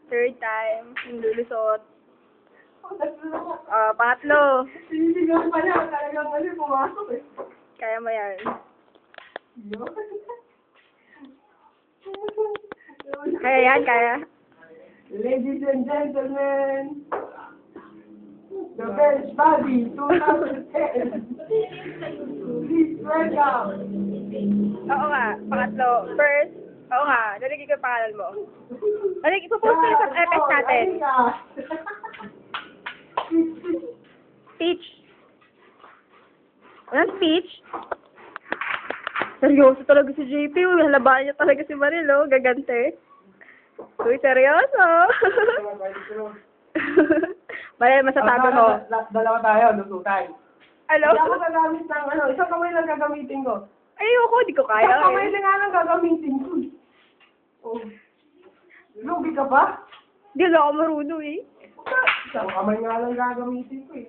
Third time, yung lulusot. Pangatlo. Sinigang pa niya, talagang kasi pumasok eh. Kaya mo yan. Kaya yan, kaya. Ladies and gentlemen, the best body 2010. Please welcome. Oo nga, pangatlo. First, oo nga, nalagay ko yung pangalan mo. Nalagay, ipopost ko yung sa FS natin. Speech. Walang speech? Seryoso talaga si JP. Halabahan niya talaga si Maril, oh. Gagante. Uy, seryoso. Maril, masasabi mo. Dalawa tayo, lusutan. Ano? Hindi ako gagamit ng isang kamay lang gagamitin ko. Ayoko, di ko kaya. Isang kamay lang nga lang gagamitin ko. Oh. Lugi ka ba? Di lang ako marunong eh. Isang kamay nga lang gagamitin ko eh.